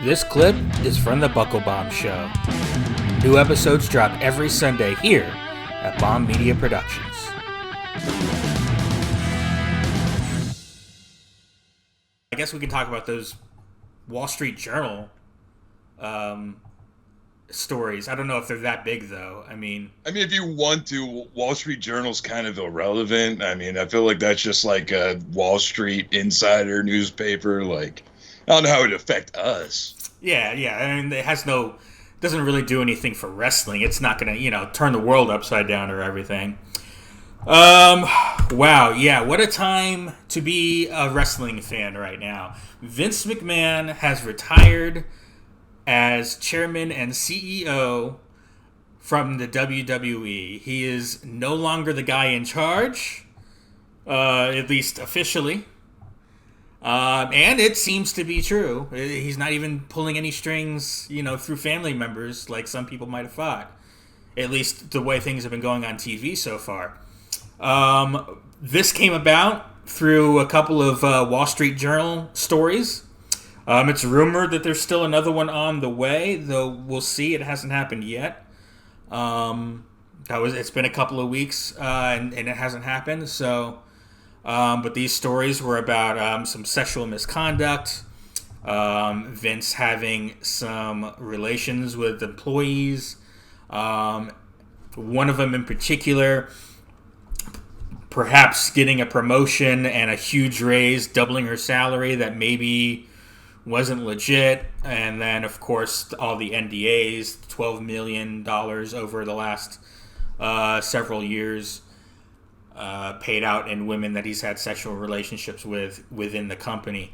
This clip is from the Buckle Bomb Show. New episodes drop every Sunday here at Bomb Media Productions. I guess we can talk about those Wall Street Journal stories. I don't know if they're that big, though. I mean, if you want to, Wall Street Journal's kind of irrelevant. I feel like that's just like a Wall Street Insider newspaper. Like, I don't know how it would affect us. Yeah. I mean, doesn't really do anything for wrestling. It's not going to, turn the world upside down or everything. Wow. Yeah. What a time to be a wrestling fan right now. Vince McMahon has retired as chairman and CEO from the WWE. He is no longer the guy in charge, at least officially. And it seems to be true. He's not even pulling any strings, through family members like some people might have thought. At least the way things have been going on TV so far. This came about through a couple of Wall Street Journal stories. It's rumored that there's still another one on the way, though we'll see. It hasn't happened yet. It's been a couple of weeks, and it hasn't happened. So, but these stories were about some sexual misconduct, Vince having some relations with employees. One of them in particular, perhaps getting a promotion and a huge raise, doubling her salary that maybe wasn't legit. And then, of course, all the NDAs, $12 million over the last several years paid out in women that he's had sexual relationships with within the company.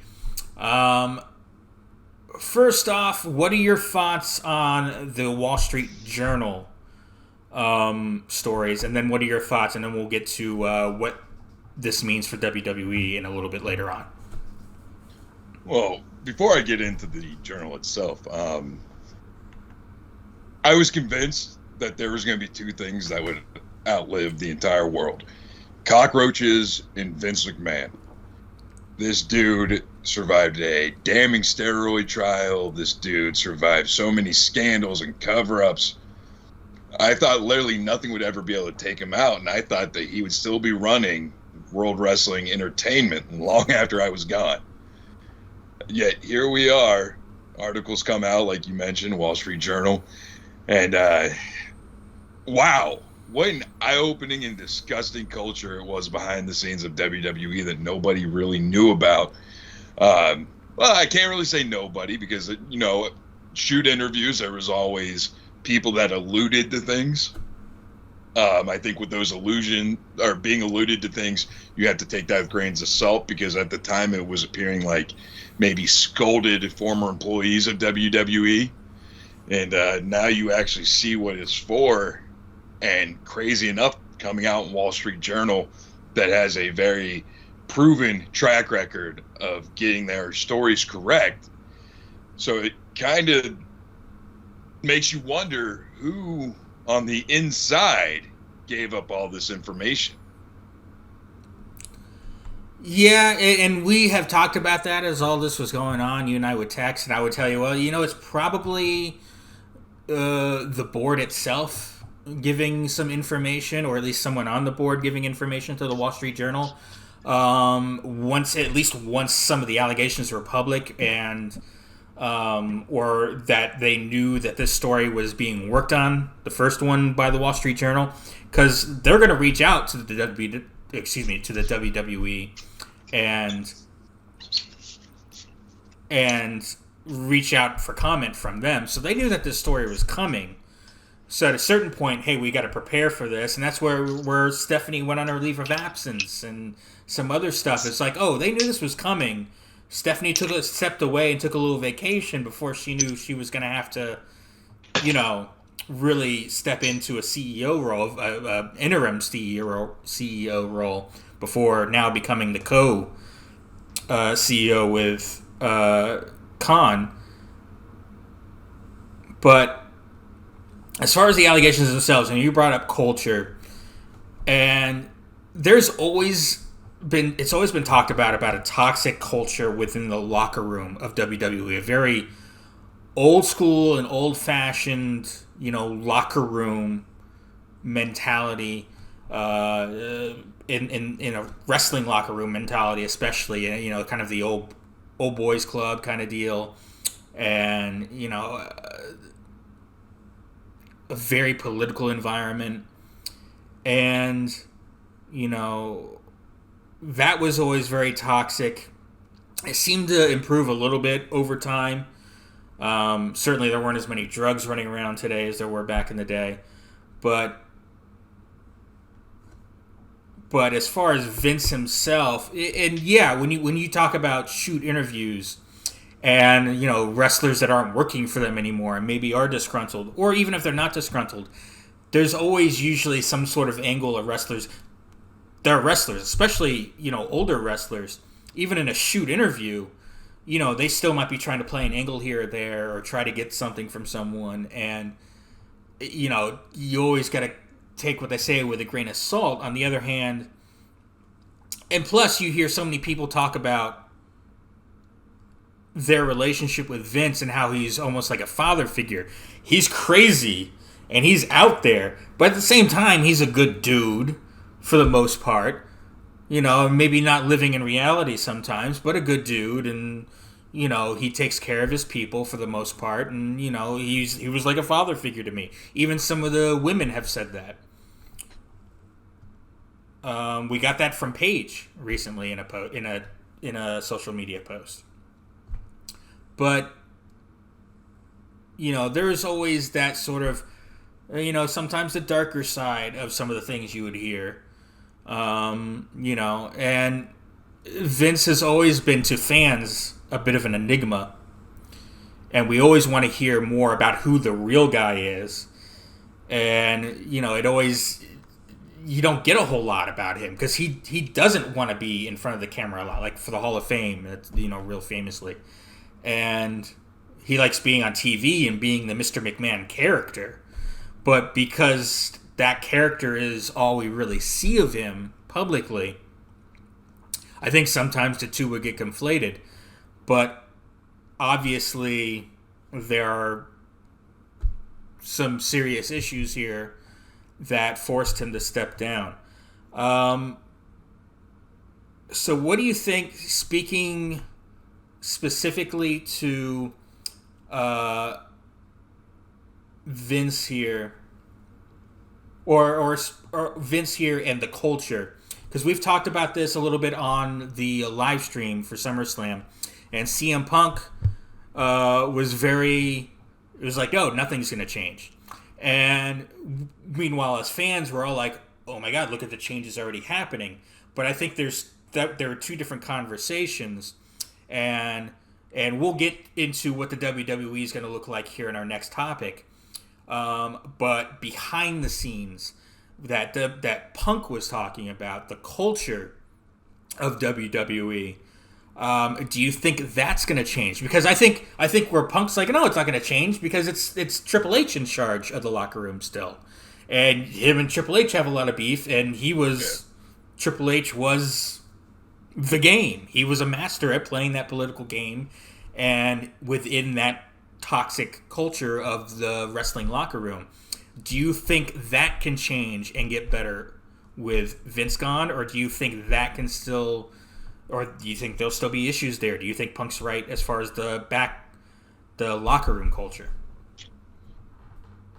First off, what are your thoughts on the Wall Street Journal stories? And then what are your thoughts? And then we'll get to what this means for WWE in a little bit later on. Well, before I get into the journal itself, I was convinced that there was going to be two things that would outlive the entire world: cockroaches and Vince McMahon. This dude survived a damning steroid trial. This dude survived so many scandals and cover-ups. I thought literally nothing would ever be able to take him out, and I thought that he would still be running World Wrestling Entertainment long after I was gone. Yet here we are. Articles come out, like you mentioned, Wall Street Journal. And wow, what an eye-opening and disgusting culture it was behind the scenes of WWE that nobody really knew about. Well, I can't really say nobody because, shoot interviews, there was always people that alluded to things. I think with those being alluded to things, you have to take that with grains of salt, because at the time it was appearing like maybe scolded former employees of WWE. And now you actually see what it's for. And crazy enough, coming out in Wall Street Journal that has a very proven track record of getting their stories correct. So it kind of makes you wonder who on the inside gave up all this information. Yeah, and we have talked about that as all this was going on. You and I would text, and I would tell you, well, it's probably the board itself giving some information, or at least someone on the board giving information to the Wall Street Journal. Once some of the allegations were public, and or that they knew that this story was being worked on, the first one by the Wall Street Journal, because they're going to reach out to the WWE and reach out for comment from them. So they knew that this story was coming. So at a certain point, hey, we got to prepare for this, and that's where Stephanie went on her leave of absence and some other stuff. It's like, oh, they knew this was coming. Stephanie stepped away and took a little vacation before she knew she was going to have to, really step into a CEO role, interim CEO role, before now becoming the co-CEO with Khan. But as far as the allegations themselves, and you brought up culture, and it's always been talked about a toxic culture within the locker room of WWE, a very old school and old fashioned, locker room mentality, in a wrestling locker room mentality, especially, kind of the old boys club kind of deal, and a very political environment, and that was always very toxic. It seemed to improve a little bit over time. Certainly, there weren't as many drugs running around today as there were back in the day, but as far as Vince himself, and yeah, when you talk about shoot interviews and wrestlers that aren't working for them anymore and maybe are disgruntled, or even if they're not disgruntled, there's always usually some sort of angle of wrestlers. They're wrestlers, especially older wrestlers. Even in a shoot interview, they still might be trying to play an angle here or there or try to get something from someone, and you always got to take what they say with a grain of salt. On the other hand, and plus you hear so many people talk about their relationship with Vince and how he's almost like a father figure. He's crazy and he's out there, but at the same time, he's a good dude for the most part. Maybe not living in reality sometimes, but a good dude, and he takes care of his people for the most part, and he was like a father figure to me. Even some of the women have said that. We got that from Paige recently in a social media post. But there's always that sort of sometimes the darker side of some of the things you would hear. And Vince has always been to fans a bit of an enigma, and we always want to hear more about who the real guy is. And it always, you don't get a whole lot about him because he doesn't want to be in front of the camera a lot, like for the Hall of Fame, real famously, and he likes being on TV and being the Mr. McMahon character. But because that character is all we really see of him publicly, I think sometimes the two would get conflated. But obviously, there are some serious issues here that forced him to step down. So what do you think, speaking specifically to Vince here, or Vince here and the culture? Because we've talked about this a little bit on the live stream for SummerSlam, and CM Punk was like, oh, nothing's going to change. And meanwhile, as fans, we're all like, oh my God, look at the changes already happening. But I think there are two different conversations, and we'll get into what the WWE is going to look like here in our next topic. But behind the scenes, that Punk was talking about, the culture of WWE, do you think that's going to change? Because I think where Punk's like, no, it's not going to change because it's Triple H in charge of the locker room still, and him and Triple H have a lot of beef, and Triple H was the game. He was a master at playing that political game, and within that toxic culture of the wrestling locker room. Do you think that can change and get better with Vince gone, or do you think that can still, or do you think there'll still be issues there? Do you think Punk's right as far as the locker room culture?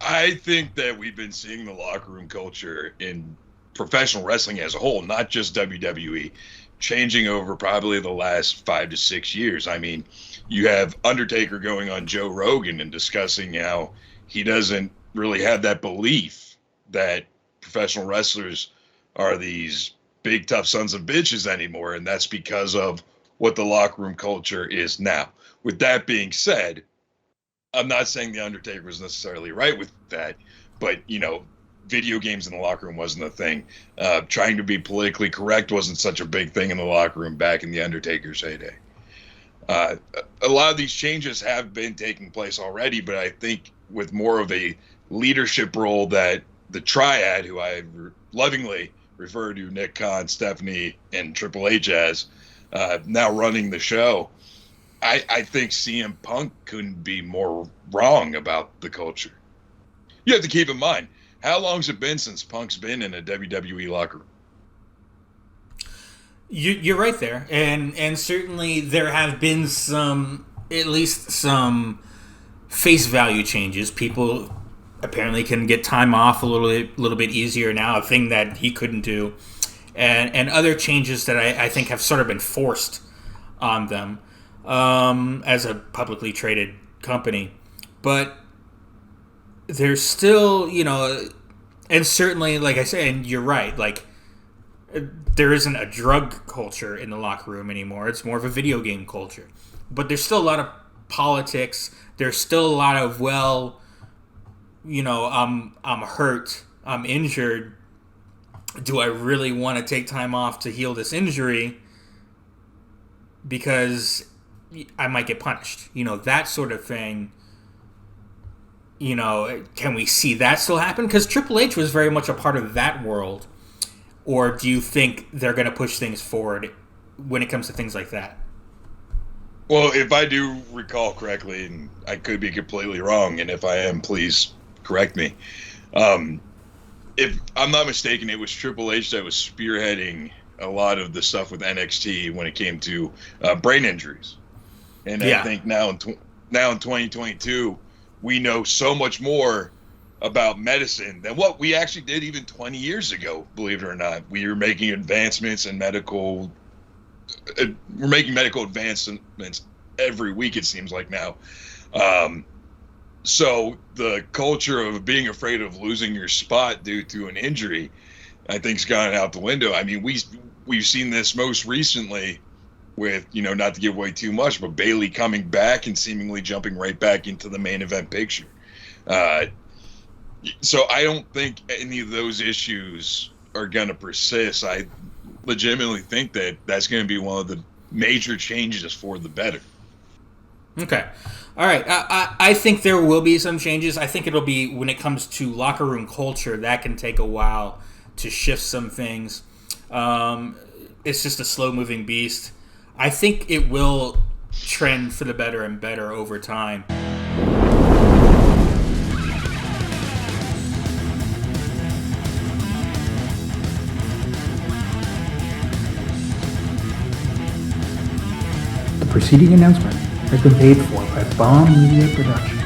I think that we've been seeing the locker room culture in professional wrestling as a whole, not just WWE, changing over probably the last 5 to 6 years. I mean, you have Undertaker going on Joe Rogan and discussing how he doesn't really have that belief that professional wrestlers are these big, tough sons of bitches anymore, and that's because of what the locker room culture is now. With that being said, I'm not saying the Undertaker was necessarily right with that, but, video games in the locker room wasn't a thing. Trying to be politically correct wasn't such a big thing in the locker room back in the Undertaker's heyday. A lot of these changes have been taking place already, but I think with more of a leadership role that the Triad, who I lovingly refer to Nick Khan, Stephanie, and Triple H as, now running the show, I think CM Punk couldn't be more wrong about the culture. You have to keep in mind, how long's it been since Punk's been in a WWE locker room? You're right there, and certainly there have been some, at least some face value changes. People apparently can get time off a little bit easier now, a thing that he couldn't do, and other changes that I think have sort of been forced on them as a publicly traded company. But there's still, and certainly, like I said, and you're right, like there isn't a drug culture in the locker room anymore. It's more of a video game culture. But there's still a lot of politics. There's still a lot of, I'm hurt, I'm injured. Do I really want to take time off to heal this injury? Because I might get punished. That sort of thing. Can we see that still happen? Because Triple H was very much a part of that world. Or do you think they're going to push things forward when it comes to things like that? Well, if I do recall correctly, and I could be completely wrong, and if I am, please correct me. If I'm not mistaken, it was Triple H that was spearheading a lot of the stuff with NXT when it came to brain injuries. And I think now in 2022, we know so much more about medicine than what we actually did even 20 years ago, believe it or not. We were making advancements in medical advancements every week, it seems like now. So the culture of being afraid of losing your spot due to an injury, I think, has gone out the window. I mean, we've seen this most recently with, not to give away too much, but Bayley coming back and seemingly jumping right back into the main event picture. So I don't think any of those issues are going to persist. I legitimately think that that's going to be one of the major changes for the better. Okay. All right. I think there will be some changes. I think it'll be, when it comes to locker room culture, that can take a while to shift some things. It's just a slow-moving beast. I think it will trend for the better and better over time. The preceding announcement has been paid for by Bomb Media Production.